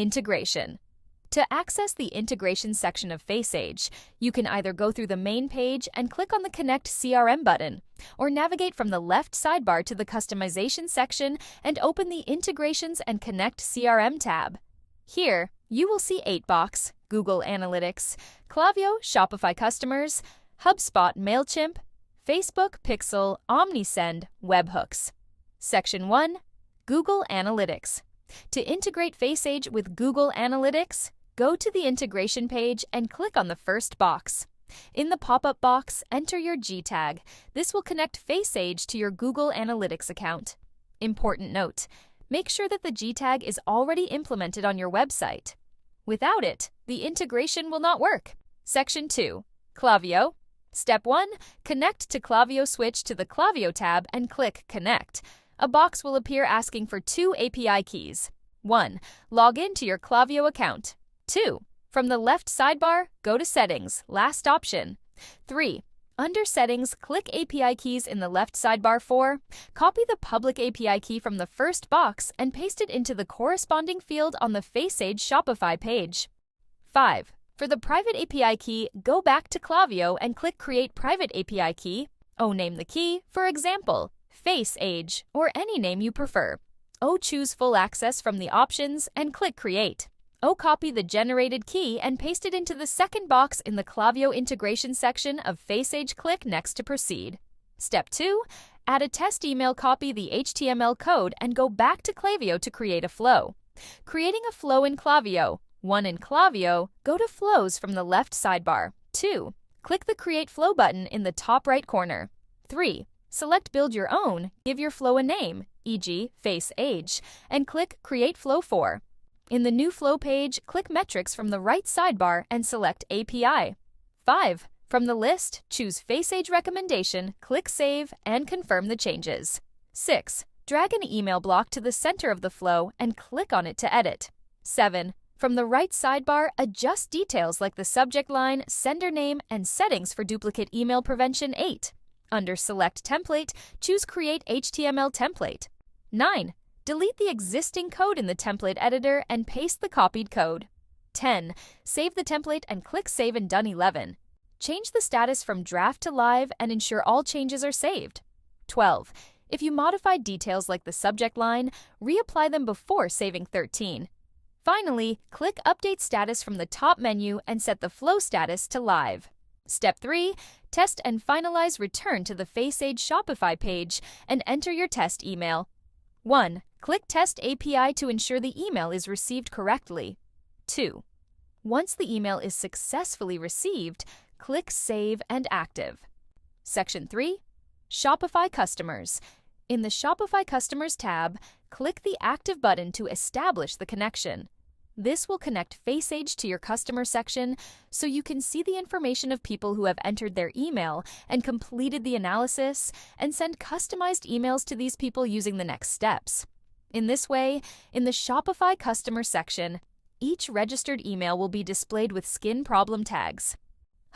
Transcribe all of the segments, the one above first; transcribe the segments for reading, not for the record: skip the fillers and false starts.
Integration. To access the integration section of FaceAge, you can either go through the main page and click on the Connect CRM button, or navigate from the left sidebar to the Customization section and open the Integrations and Connect CRM tab. Here, you will see 8box, Google Analytics, Klaviyo Shopify Customers, HubSpot MailChimp, Facebook Pixel OmniSend Webhooks. Section 1. Google Analytics. To integrate FaceAge with Google Analytics, go to the integration page and click on the first box. In the pop-up box, enter your G tag. This will connect FaceAge to your Google Analytics account. Important note: make sure that the G tag is already implemented on your website. Without it, the integration will not work. Section 2. Klaviyo. Step 1. Connect to Klaviyo. Switch to the Klaviyo tab and click Connect. A box will appear asking for 2 API keys. 1. Log in to your Klaviyo account. 2. From the left sidebar, go to Settings, last option. 3. Under Settings, click API keys in the left sidebar. 4. Copy the public API key from the first box and paste it into the corresponding field on the FaceAge Shopify page. 5. For the private API key, go back to Klaviyo and click Create Private API Key. Name the key, for example, FaceAge, or any name you prefer. Choose Full Access from the options and click Create. Copy the generated key and paste it into the second box in the Klaviyo integration section of FaceAge. Click Next to proceed. Step 2. Add a test email. Copy the HTML code and go back to Klaviyo to create a flow. Creating a flow in Klaviyo. 1. In Klaviyo, go to Flows from the left sidebar. 2. Click the Create Flow button in the top right corner. 3. Select Build Your Own, give your flow a name, e.g. FaceAge, and click Create Flow. 4. In the new flow page, click Metrics from the right sidebar and select API. 5. From the list, choose FaceAge Recommendation, click Save, and confirm the changes. 6. Drag an email block to the center of the flow and click on it to edit. 7. From the right sidebar, adjust details like the subject line, sender name, and settings for duplicate email prevention. 8. Under Select Template, choose Create HTML Template. 9. Delete the existing code in the template editor and paste the copied code. 10. Save the template and click Save and Done. 11. Change the status from draft to live and ensure all changes are saved. 12. If you modified details like the subject line, reapply them before saving. 13. Finally, click Update Status from the top menu and set the flow status to Live. Step 3. Test and finalize. Return to the FaceAge Shopify page and enter your test email. 1. Click Test API to ensure the email is received correctly. 2. Once the email is successfully received, click Save and Active. Section 3. Shopify Customers. In the Shopify Customers tab, click the Active button to establish the connection. This will connect FaceAge to your customer section so you can see the information of people who have entered their email and completed the analysis, and send customized emails to these people using the next steps. In this way, in the Shopify customer section, each registered email will be displayed with skin problem tags.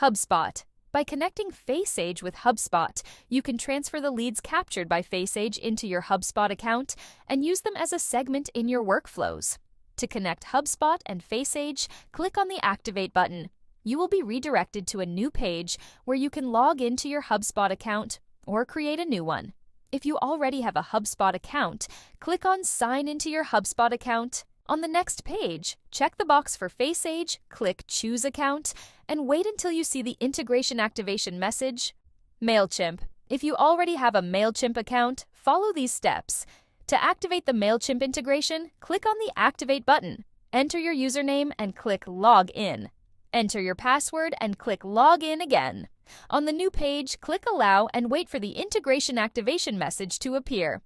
HubSpot. By connecting FaceAge with HubSpot, you can transfer the leads captured by FaceAge into your HubSpot account and use them as a segment in your workflows. To connect HubSpot and FaceAge, click on the Activate button. You will be redirected to a new page where you can log into your HubSpot account or create a new one. If you already have a HubSpot account, click on Sign into your HubSpot account. On the next page, check the box for FaceAge, click Choose Account, and wait until you see the integration activation message. MailChimp. If you already have a MailChimp account, follow these steps. To activate the MailChimp integration, click on the Activate button. Enter your username and click Log In. Enter your password and click Log In again. On the new page, click Allow and wait for the integration activation message to appear.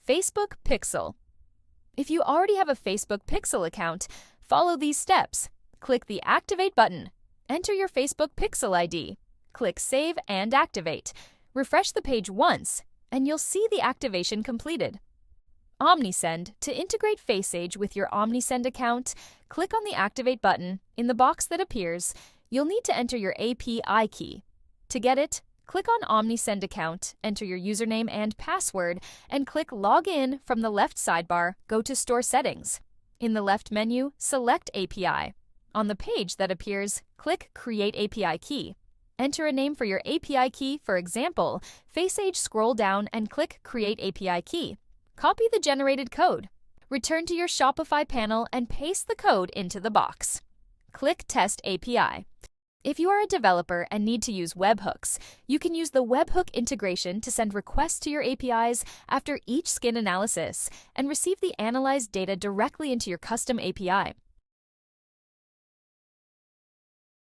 Facebook Pixel. If you already have a Facebook Pixel account, follow these steps. Click the Activate button. Enter your Facebook Pixel ID. Click Save and Activate. Refresh the page once, and you'll see the activation completed. OmniSend. To integrate FaceAge with your OmniSend account, click on the Activate button. In the box that appears, you'll need to enter your API key. To get it, Click on OmniSend account, enter your username and password, and click Log In from the left sidebar, go to Store Settings. In the left menu, select API. On the page that appears, click Create API Key. Enter a name for your API key, for example, FaceAge. Scroll down and click Create API Key. Copy the generated code. Return to your Shopify panel and paste the code into the box. Click Test API. If you are a developer and need to use webhooks, you can use the webhook integration to send requests to your APIs after each skin analysis and receive the analyzed data directly into your custom API.